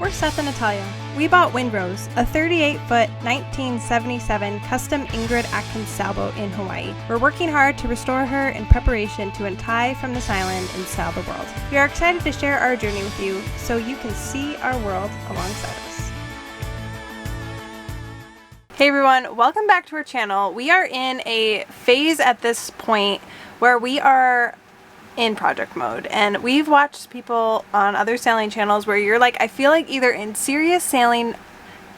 We're Seth and Natalia. We bought Windrose, a 38-foot 1977 Custom Ingrid Atkins sailboat in Hawaii. We're working hard to restore her in preparation to untie from this island and sail the world. We are excited to share our journey with you so you can see our world alongside us. Hey everyone, welcome back to our channel. We are in a phase at this point where we are in project mode, and we've watched people on other sailing channels where you're like, I feel like either in serious sailing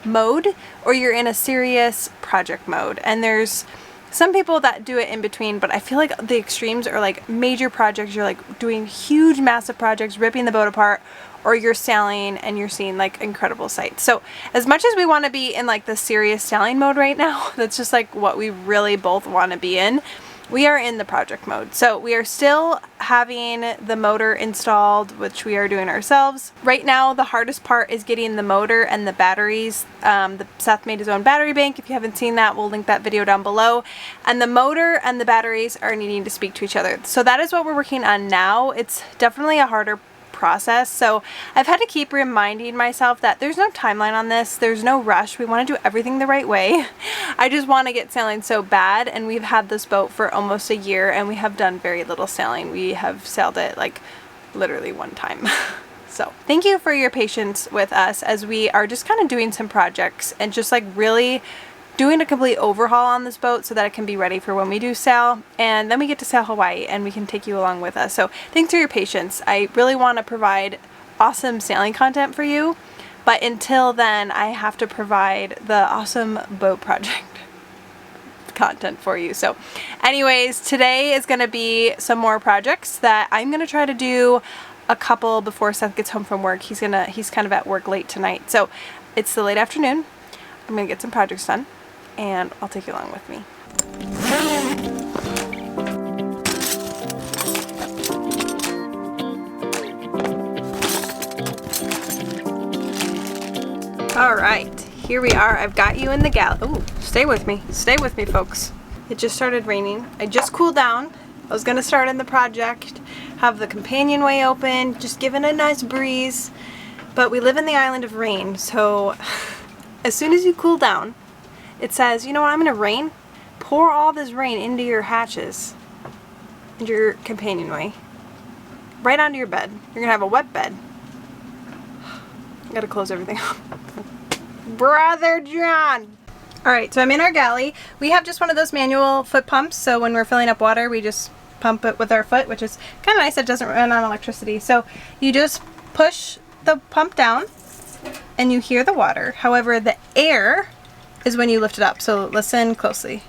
mode or you're in a serious project mode, and there's some people that do it in between, but I feel like the extremes are like major projects. You're like doing huge massive projects, ripping the boat apart, or you're sailing and you're seeing like incredible sights. So as much as we want to be in like the serious sailing mode right now, that's just like what we really both want to be in. We are in the project mode. So we are still having the motor installed, which we are doing ourselves. Right now, the hardest part is getting the motor and the batteries. Seth made his own battery bank. If you haven't seen that, we'll link that video down below. And the motor and the batteries are needing to speak to each other. So that is what we're working on now. It's definitely a harder process. So I've had to keep reminding myself that there's no timeline on this. There's no rush. We want to do everything the right way. I just want to get sailing so bad, and we've had this boat for almost a year and we have done very little sailing. We have sailed it like literally one time. So thank you for your patience with us as we are just kind of doing some projects and just like really doing a complete overhaul on this boat so that it can be ready for when we do sail, and then we get to sail Hawaii and we can take you along with us. So thanks for your patience. I really want to provide awesome sailing content for you, but until then I have to provide the awesome boat project content for you. So anyways, today is going to be some more projects that I'm going to try to do a couple before Seth gets home from work. He's kind of at work late tonight. So it's the late afternoon. I'm going to get some projects done, and I'll take you along with me. All right, here we are. I've got you in the galley. Oh, stay with me, folks. It just started raining. I just cooled down. I was gonna start in the project, have the companionway open, just give it a nice breeze, but we live in the island of rain, so as soon as you cool down, it says, you know what, I'm gonna pour all this rain into your hatches, into your companionway, right onto your bed. You're gonna have a wet bed. I gotta close everything up. Brother John! Alright, so I'm in our galley. We have just one of those manual foot pumps, so when we're filling up water, we just pump it with our foot, which is kind of nice. It doesn't run on electricity. So you just push the pump down, and you hear the water. However, the air is when you lift it up. So listen closely.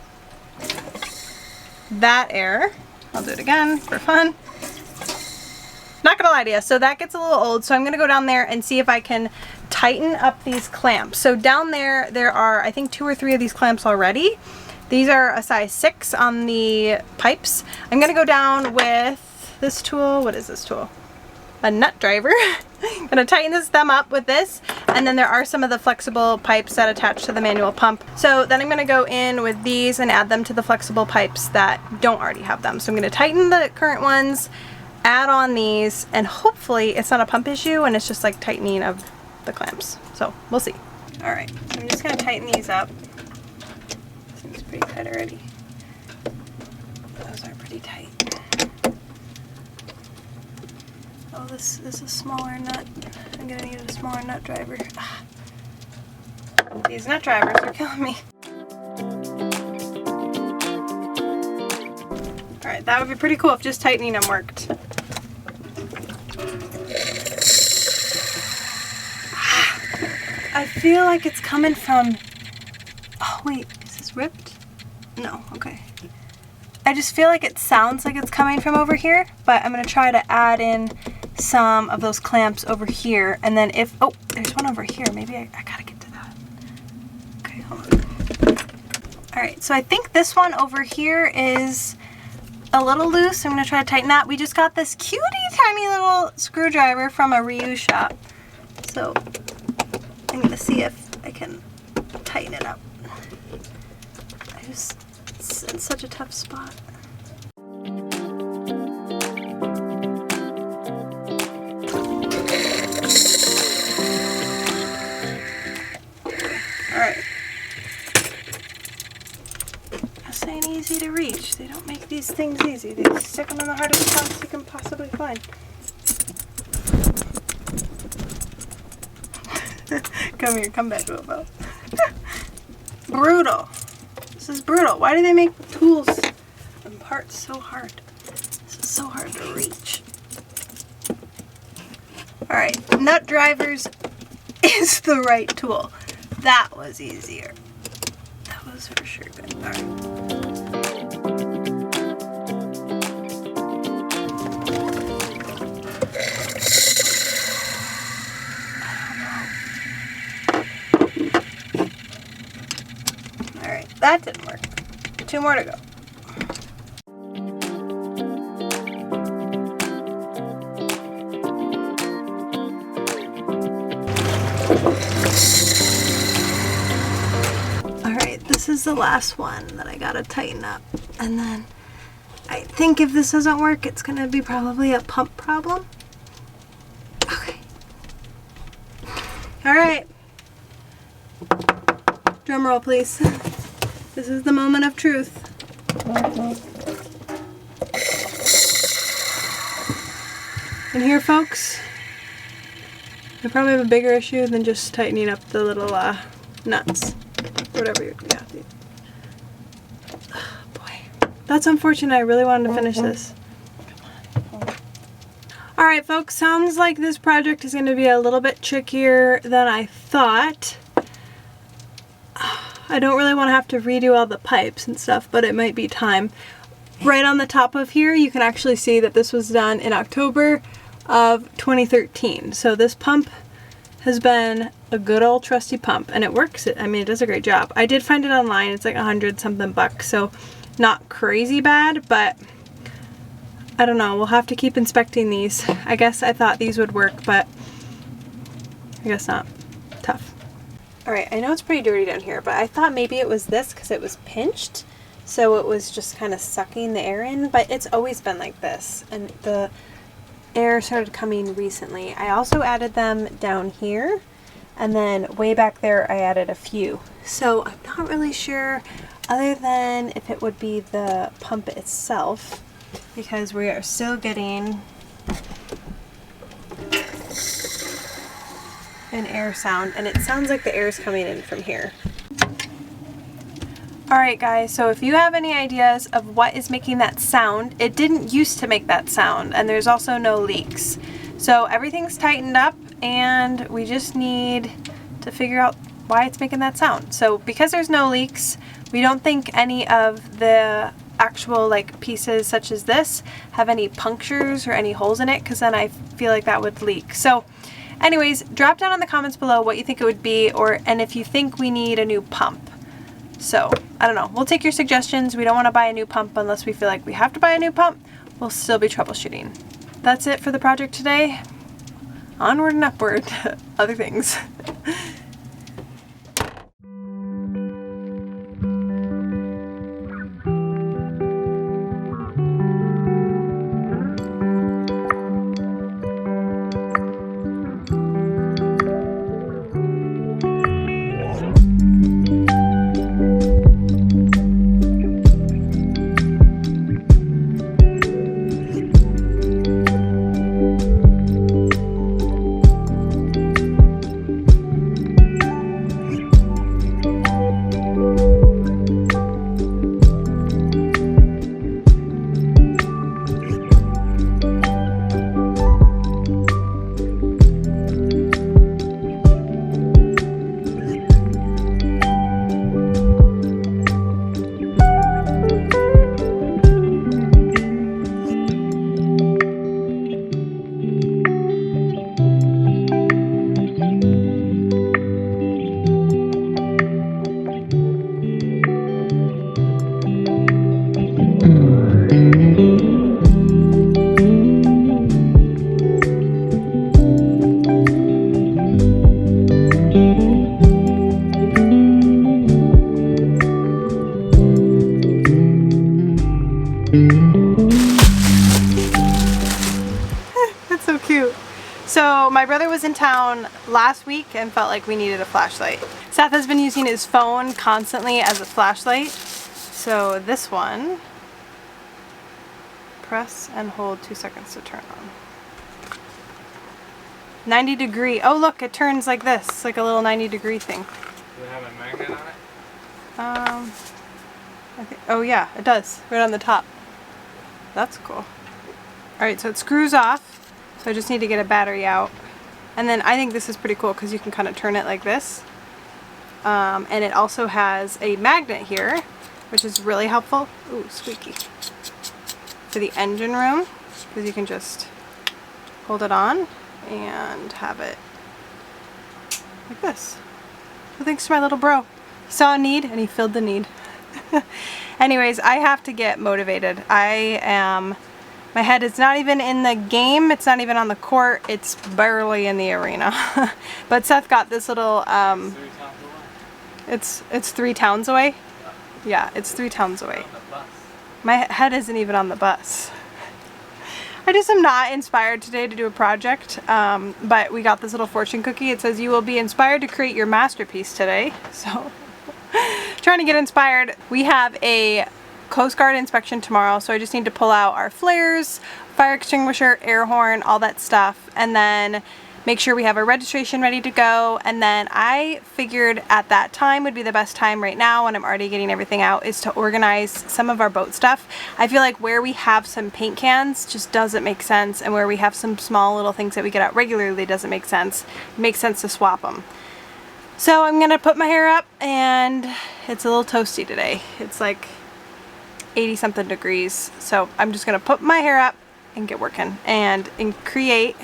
That air, I'll do it again for fun. Not gonna lie to you, so that gets a little old. So I'm gonna go down there and see if I can tighten up these clamps. So down there, there are, I think 2 or 3 of these clamps already. These are a size 6 on the pipes. I'm gonna go down with this tool. What is this tool? A nut driver. I'm gonna tighten them up with this, and then there are some of the flexible pipes that attach to the manual pump. So then I'm gonna go in with these and add them to the flexible pipes that don't already have them. So I'm gonna tighten the current ones, add on these, and hopefully it's not a pump issue and it's just like tightening of the clamps. So we'll see. All right, so I'm just gonna tighten these up. Seems pretty tight already. Those are pretty tight. Oh, this is a smaller nut. I'm gonna need a smaller nut driver. Ah. These nut drivers are killing me. Alright, that would be pretty cool if just tightening them worked. Ah. I feel like it's coming from... Oh wait, is this ripped? No, okay. I just feel like it sounds like it's coming from over here, but I'm gonna try to add in some of those clamps over here, and then if, oh, there's one over here, maybe I gotta get to that. Okay, hold on. Alright, so I think this one over here is a little loose. I'm gonna try to tighten that. We just got this cutie tiny little screwdriver from a reuse shop, so I'm gonna see if I can tighten it up. It's in such a tough spot. to reach. They don't make these things easy. They stick them in the hardest spots you can possibly find. Come here, come back, Bobo. Brutal. This is brutal. Why do they make tools and parts so hard? This is so hard to reach. Alright, nut drivers is the right tool. That was easier. That was for sure good. Alright. Alright, that didn't work. 2 more to go. This is the last one that I gotta tighten up, and then I think if this doesn't work, it's gonna be probably a pump problem. Okay. All right. Drum roll, please. This is the moment of truth. And here, folks, I probably have a bigger issue than just tightening up the little nuts. Whatever you got. Oh, boy. That's unfortunate. I really wanted to finish this. Alright, folks. Sounds like this project is going to be a little bit trickier than I thought. I don't really want to have to redo all the pipes and stuff, but it might be time. Right on the top of here, you can actually see that this was done in October of 2013. So this pump has been a good old trusty pump, and it works. I mean, it does a great job. I did find it online. It's like 100 something bucks, so not crazy bad, but I don't know. We'll have to keep inspecting these. I guess I thought these would work, but I guess not. Tough. All right, I know it's pretty dirty down here, but I thought maybe it was this because it was pinched, so it was just kind of sucking the air in, but it's always been like this, and the air started coming recently. I also added them down here, and then way back there I added a few. So I'm not really sure, other than if it would be the pump itself, because we are still getting an air sound, and it sounds like the air is coming in from here. Alright guys, so if you have any ideas of what is making that sound, it didn't used to make that sound, and there's also no leaks. So everything's tightened up, and we just need to figure out why it's making that sound. So because there's no leaks, we don't think any of the actual like pieces such as this have any punctures or any holes in it, because then I feel like that would leak. So anyways, drop down in the comments below what you think it would be, and if you think we need a new pump. So, I don't know. We'll take your suggestions. We don't want to buy a new pump unless we feel like we have to buy a new pump. We'll still be troubleshooting. That's it for the project today. Onward and upward to other things. That's so cute. So my brother was in town last week and felt like we needed a flashlight. Seth has been using his phone constantly as a flashlight, So this one, press and hold 2 seconds to turn on. 90 degree. Oh look, it turns like this, like a little 90-degree thing. Does it have a magnet on it? I think, oh yeah, it does, right on the top. That's cool. Alright, so it screws off, so I just need to get a battery out. And then I think this is pretty cool because you can kind of turn it like this. And it also has a magnet here, which is really helpful. Ooh, squeaky. For the engine room, because you can just hold it on and have it like this. So thanks to my little bro. He saw a need and he filled the need. Anyways, I have to get motivated. My head is not even in the game, it's not even on the court, it's barely in the arena. But Seth got this little, it's 3 towns away? Yeah, it's 3 towns away. My head isn't even on the bus. I just am not inspired today to do a project, but we got this little fortune cookie. It says you will be inspired to create your masterpiece today. So, trying to get inspired. We have a Coast Guard inspection tomorrow, so I just need to pull out our flares, fire extinguisher, air horn, all that stuff, and then make sure we have our registration ready to go. And then I figured at that time would be the best time right now when I'm already getting everything out is to organize some of our boat stuff. I feel like where we have some paint cans just doesn't make sense, and where we have some small little things that we get out regularly doesn't make sense. It makes sense to swap them. So I'm gonna put my hair up, and it's a little toasty today. It's like 80 something degrees. So I'm just gonna put my hair up and get working and create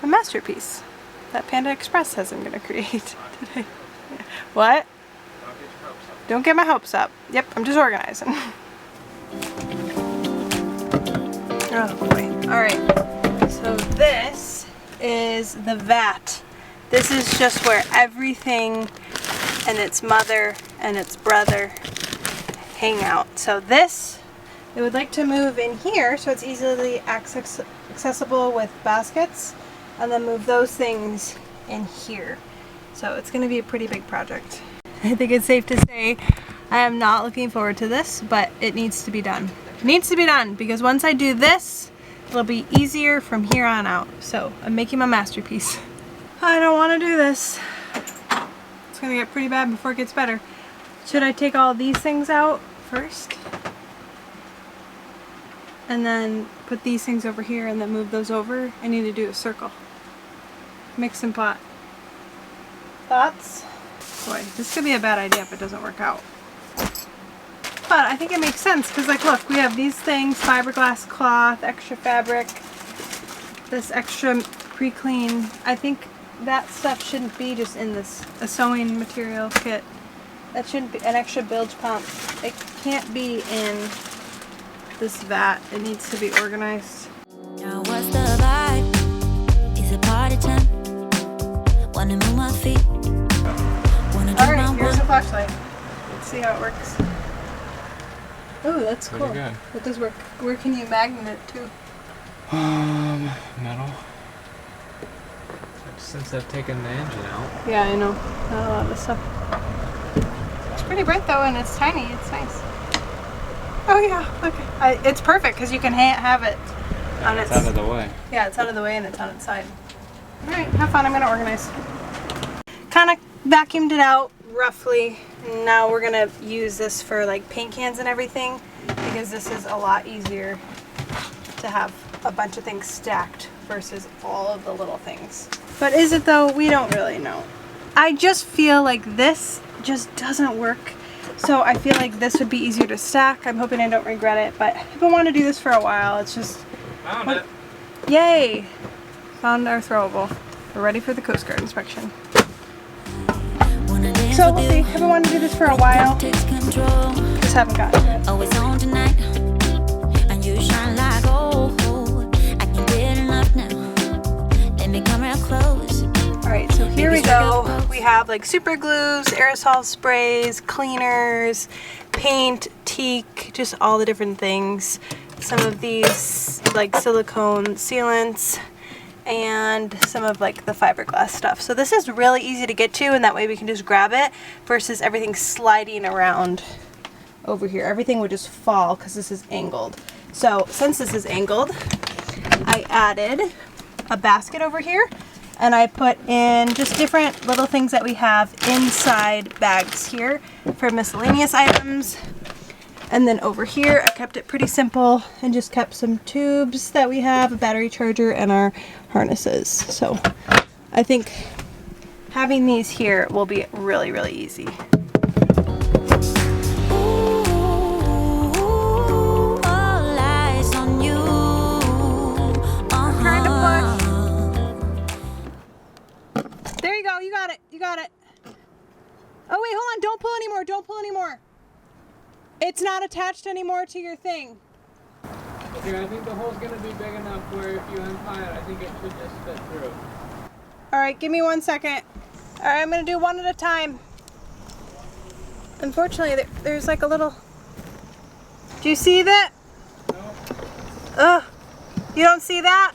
a masterpiece that Panda Express says I'm gonna create today. What? Don't get my hopes up. Yep, I'm just organizing. Oh boy. Alright, so this is the vat. This is just where everything and its mother and its brother hang out. So this, I would like to move in here so it's easily accessible with baskets, and then move those things in here. So it's going to be a pretty big project. I think it's safe to say I am not looking forward to this, but it needs to be done. It needs to be done because once I do this, it'll be easier from here on out. So I'm making my masterpiece. I don't want to do this. It's going to get pretty bad before it gets better. Should I take all these things out first? And then put these things over here and then move those over? I need to do a circle. Mix and pot. Thoughts? Boy, this could be a bad idea if it doesn't work out. But I think it makes sense because, like, look, we have these things, fiberglass cloth, extra fabric, this extra pre-clean. I think that stuff shouldn't be just in this a sewing material kit. That shouldn't be an extra bilge pump. It can't be in this vat. It needs to be organized. Now what's the vibe? Is it party time? Wanna move my feet? Alright, here's the flashlight. Let's see how it works. Oh, that's cool. Pretty good. That does work. Where can you magnet it to? Metal. Since I've taken the engine out. Yeah, I know. Not a lot of this stuff. It's pretty bright though, and it's tiny. It's nice. Oh yeah, okay. It's perfect because you can have it on its... out of the way. Yeah, it's out of the way and it's on its side. Alright, have fun. I'm going to organize. Kind of vacuumed it out roughly. Now we're going to use this for like paint cans and everything because this is a lot easier to have a bunch of things stacked versus all of the little things. But is it though? We don't really know. I just feel like this just doesn't work. So I feel like this would be easier to stack. I'm hoping I don't regret it, but I've been wanting to do this for a while. It's just... Found it. Yay! Found our throwable. We're ready for the Coast Guard inspection. So we'll see. I've been wanting to do this for a while. Just haven't gotten to it. Always on tonight, and you shine like gold. I can't get enough now. Let me come real close. Alright, so here we go. We have like super glues, aerosol sprays, cleaners, paint, teak, just all the different things. Some of these like silicone sealants and some of like the fiberglass stuff. So this is really easy to get to, and that way we can just grab it versus everything sliding around over here. Everything would just fall because this is angled. So since this is angled, I added a basket over here, and I put in just different little things that we have inside bags here for miscellaneous items. And then over here, I kept it pretty simple and just kept some tubes that we have, a battery charger, and our harnesses. So I think having these here will be really, really easy. There you go, you got it, you got it. Oh wait, hold on, don't pull anymore, don't pull anymore. It's not attached anymore to your thing. Okay, I think the hole's gonna be big enough where if you untie it, I think it should just fit through. All right, give me 1 second. All right, I'm gonna do one at a time. Unfortunately, there's like a little, do you see that? No. Ugh, you don't see that?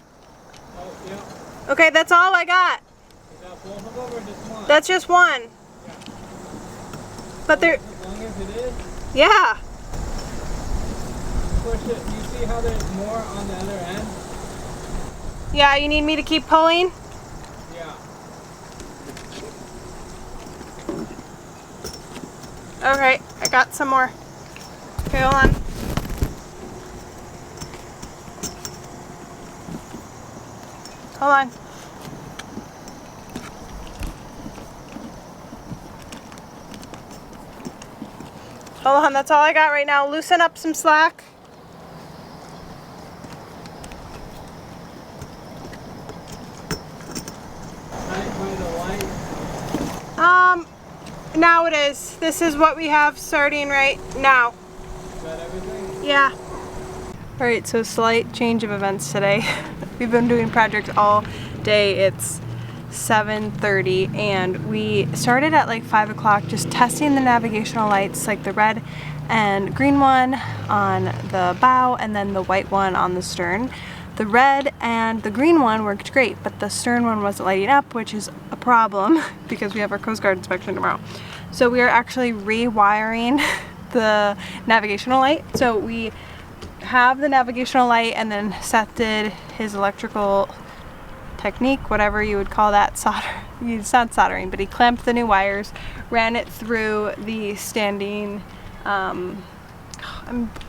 Oh, yeah. Okay, that's all I got. Is that both of them or just one? That's just one. Yeah. But there, As long as it is, yeah. push it. You see how there's more on the other end? Yeah, you need me to keep pulling? Yeah. Okay, I got some more. Okay, hold on. Hold on. Hold on, that's all I got right now. Loosen up some slack. By the light. Now it is. This is what we have starting right now. Is that everything? Yeah. Alright, so slight change of events today. We've been doing projects all day. It's 7:30 and we started at like 5 o'clock just testing the navigational lights, like the red and green one on the bow and then the white one on the stern. The red and the green one worked great, but the stern one wasn't lighting up, which is a problem because we have our Coast Guard inspection tomorrow. So we are actually rewiring the navigational light. So we have the navigational light and then Seth did his electrical technique, whatever you would call that, solder. It's not soldering, but he clamped the new wires, ran it through the standing, I'm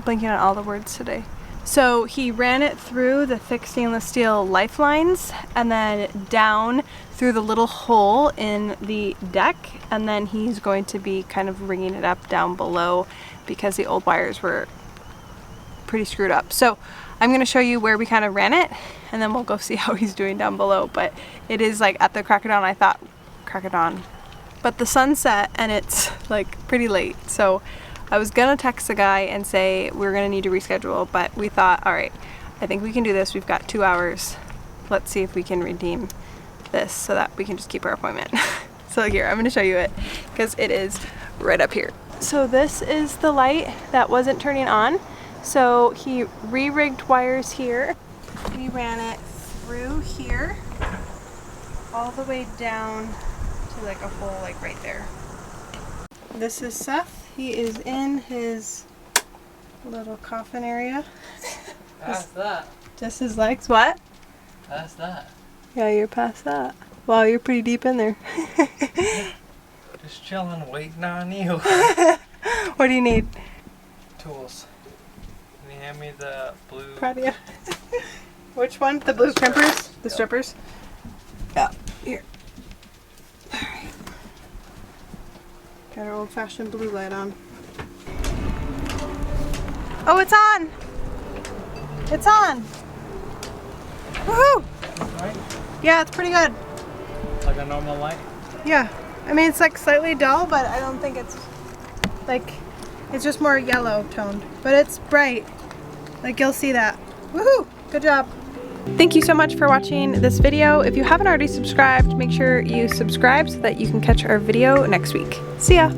blanking on all the words today. So he ran it through the thick stainless steel lifelines and then down through the little hole in the deck, and then he's going to be kind of ringing it up down below because the old wires were pretty screwed up. So I'm going to show you where we kind of ran it and then we'll go see how he's doing down below. But it is like at the crack of dawn, I thought crack of dawn, but the sun set and it's like pretty late. So I was gonna text the guy and say we're gonna need to reschedule, but we thought, all right, I think we can do this. We've got 2 hours. Let's see if we can redeem this so that we can just keep our appointment. So here, I'm gonna show you it because it is right up here. So this is the light that wasn't turning on. So he re-rigged wires here. We ran it through here, all the way down to like a hole like right there. This is Seth. He is in his little coffin area. Past that. Just his legs. What? Past that. Yeah, you're past that. Wow, you're pretty deep in there. Just chilling, waiting on you. What do you need? Tools. Can you hand me the blue? Proud of you. Which one? The blue crimpers? The strippers? Yeah. Here. Alright. Got our old-fashioned blue light on. Oh, it's on! It's on! Woohoo! Right? Yeah, it's pretty good. Like a normal light? Yeah. I mean, it's like slightly dull, but I don't think it's like, it's just more yellow toned. But it's bright. Like, you'll see that. Woohoo! Good job. Thank you so much for watching this video. If you haven't already subscribed, make sure you subscribe so that you can catch our video next week. See ya!